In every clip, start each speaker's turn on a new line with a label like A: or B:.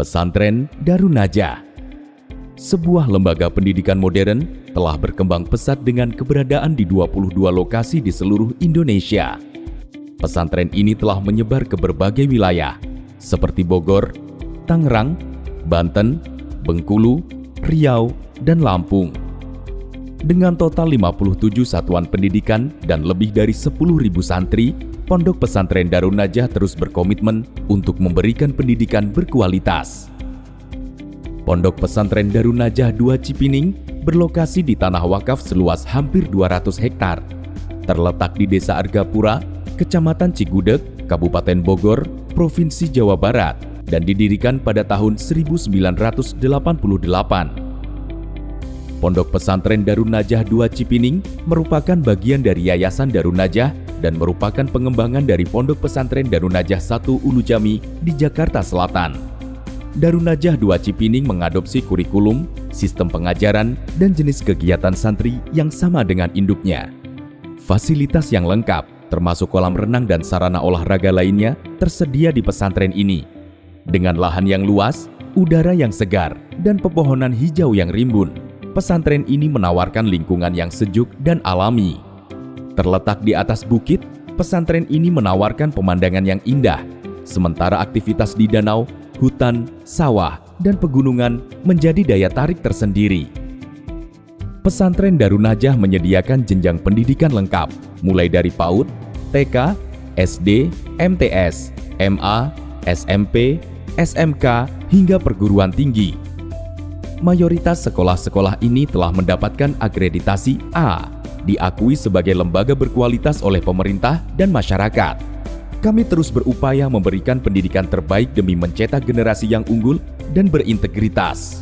A: Pesantren Darun Najah, sebuah lembaga pendidikan modern, telah berkembang pesat dengan keberadaan di 22 lokasi di seluruh Indonesia. Pesantren ini telah menyebar ke berbagai wilayah, seperti Bogor, Tangerang, Banten, Bengkulu, Riau, dan Lampung. Dengan total 57 satuan pendidikan dan lebih dari 10.000 santri, Pondok Pesantren Darun Najah terus berkomitmen untuk memberikan pendidikan berkualitas. Pondok Pesantren Darun Najah 2 Cipining berlokasi di tanah wakaf seluas hampir 200 hektar. Terletak di Desa Argapura, Kecamatan Cigudeg, Kabupaten Bogor, Provinsi Jawa Barat, dan didirikan pada tahun 1988. Pondok Pesantren Darun Najah 2 Cipining merupakan bagian dari Yayasan Darun Najah dan merupakan pengembangan dari Pondok Pesantren Darun Najah 1 Ulu Jami di Jakarta Selatan. Darun Najah 2 Cipining mengadopsi kurikulum, sistem pengajaran, dan jenis kegiatan santri yang sama dengan induknya. Fasilitas yang lengkap, termasuk kolam renang dan sarana olahraga lainnya, tersedia di pesantren ini. Dengan lahan yang luas, udara yang segar, dan pepohonan hijau yang rimbun, pesantren ini menawarkan lingkungan yang sejuk dan alami. Terletak di atas bukit, pesantren ini menawarkan pemandangan yang indah, sementara aktivitas di danau, hutan, sawah, dan pegunungan menjadi daya tarik tersendiri. Pesantren Darun Najah menyediakan jenjang pendidikan lengkap, mulai dari PAUD, TK, SD, MTS, MA, SMP, SMK, hingga perguruan tinggi. Mayoritas sekolah-sekolah ini telah mendapatkan akreditasi A, diakui sebagai lembaga berkualitas oleh pemerintah dan masyarakat. Kami terus berupaya memberikan pendidikan terbaik demi mencetak generasi yang unggul dan berintegritas.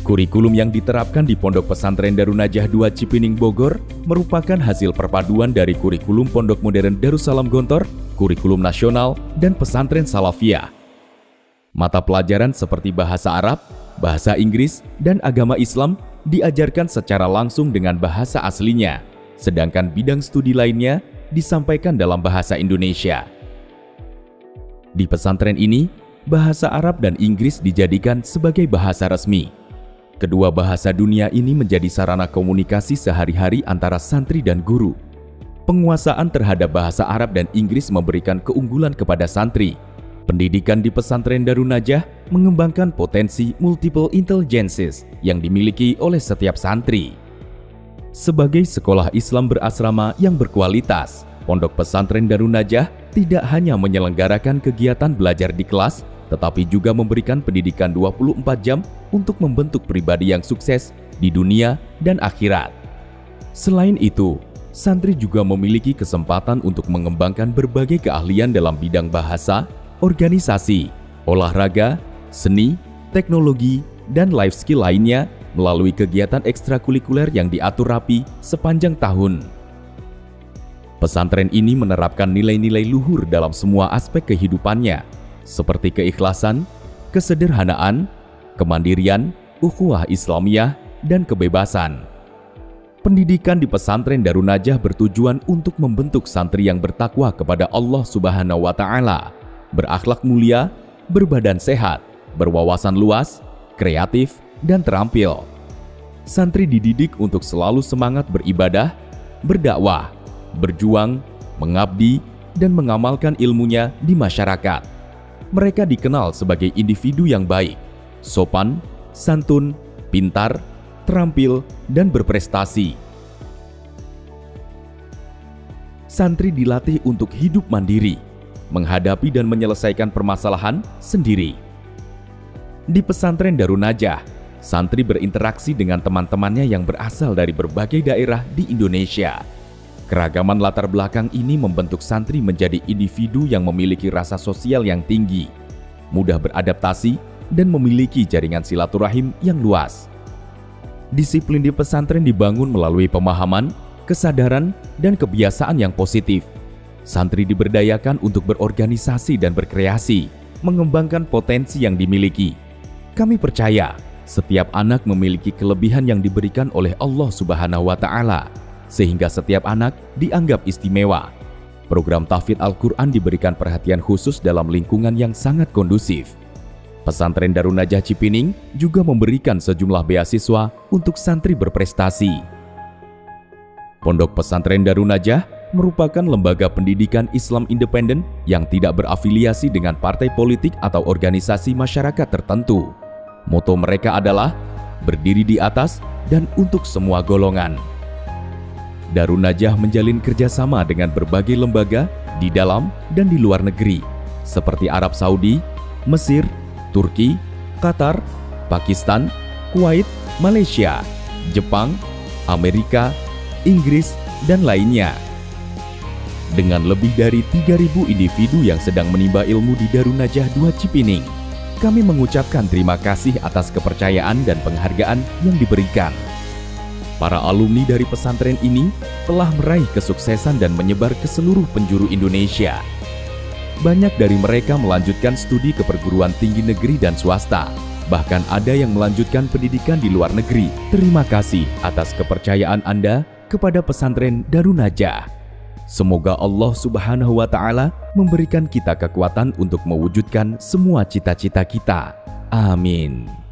A: Kurikulum yang diterapkan di Pondok Pesantren Darun Najah 2 Cipining Bogor merupakan hasil perpaduan dari kurikulum Pondok Modern Darussalam Gontor, kurikulum nasional, dan pesantren Salafiyah. Mata pelajaran seperti bahasa Arab, bahasa Inggris, dan agama Islam diajarkan secara langsung dengan bahasa aslinya, sedangkan bidang studi lainnya disampaikan dalam bahasa Indonesia. Di pesantren ini, bahasa Arab dan Inggris dijadikan sebagai bahasa resmi. Kedua bahasa dunia ini menjadi sarana komunikasi sehari-hari antara santri dan guru. Penguasaan terhadap bahasa Arab dan Inggris memberikan keunggulan kepada santri. Pendidikan di pesantren Darun Najah mengembangkan potensi multiple intelligences yang dimiliki oleh setiap santri. Sebagai sekolah Islam berasrama yang berkualitas, Pondok Pesantren Darun Najah tidak hanya menyelenggarakan kegiatan belajar di kelas, tetapi juga memberikan pendidikan 24 jam untuk membentuk pribadi yang sukses di dunia dan akhirat. Selain itu, santri juga memiliki kesempatan untuk mengembangkan berbagai keahlian dalam bidang bahasa, organisasi, olahraga, seni, teknologi, dan life skill lainnya melalui kegiatan ekstrakurikuler yang diatur rapi sepanjang tahun. Pesantren ini menerapkan nilai-nilai luhur dalam semua aspek kehidupannya, seperti keikhlasan, kesederhanaan, kemandirian, ukhuwah Islamiyah, dan kebebasan. Pendidikan di pesantren Darun Najah bertujuan untuk membentuk santri yang bertakwa kepada Allah Subhanahu wa Ta'ala, berakhlak mulia, berbadan sehat, berwawasan luas, kreatif, dan terampil. Santri dididik untuk selalu semangat beribadah, berdakwah, berjuang, mengabdi, dan mengamalkan ilmunya di masyarakat. Mereka dikenal sebagai individu yang baik, sopan, santun, pintar, terampil, dan berprestasi. Santri dilatih untuk hidup mandiri, menghadapi dan menyelesaikan permasalahan sendiri. Di pesantren Darun Najah, santri berinteraksi dengan teman-temannya yang berasal dari berbagai daerah di Indonesia. Keragaman latar belakang ini membentuk santri menjadi individu yang memiliki rasa sosial yang tinggi, mudah beradaptasi, dan memiliki jaringan silaturahim yang luas. Disiplin di pesantren dibangun melalui pemahaman, kesadaran, dan kebiasaan yang positif. Santri diberdayakan untuk berorganisasi dan berkreasi, mengembangkan potensi yang dimiliki. Kami percaya, setiap anak memiliki kelebihan yang diberikan oleh Allah Subhanahu wa Ta'ala, sehingga setiap anak dianggap istimewa. Program tahfidz Al-Quran diberikan perhatian khusus dalam lingkungan yang sangat kondusif. Pesantren Darun Najah Cipining juga memberikan sejumlah beasiswa untuk santri berprestasi. Pondok Pesantren Darun Najah merupakan lembaga pendidikan Islam independen yang tidak berafiliasi dengan partai politik atau organisasi masyarakat tertentu. Moto mereka adalah berdiri di atas dan untuk semua golongan. Darun Najah menjalin kerjasama dengan berbagai lembaga di dalam dan di luar negeri, seperti Arab Saudi, Mesir, Turki, Qatar, Pakistan, Kuwait, Malaysia, Jepang, Amerika, Inggris, dan lainnya. Dengan lebih dari 3.000 individu yang sedang menimba ilmu di Darun Najah 2 Cipining, kami mengucapkan terima kasih atas kepercayaan dan penghargaan yang diberikan. Para alumni dari pesantren ini telah meraih kesuksesan dan menyebar ke seluruh penjuru Indonesia. Banyak dari mereka melanjutkan studi ke perguruan tinggi negeri dan swasta. Bahkan ada yang melanjutkan pendidikan di luar negeri. Terima kasih atas kepercayaan Anda kepada pesantren Darun Najah. Semoga Allah Subhanahu wa Ta'ala memberikan kita kekuatan untuk mewujudkan semua cita-cita kita. Amin.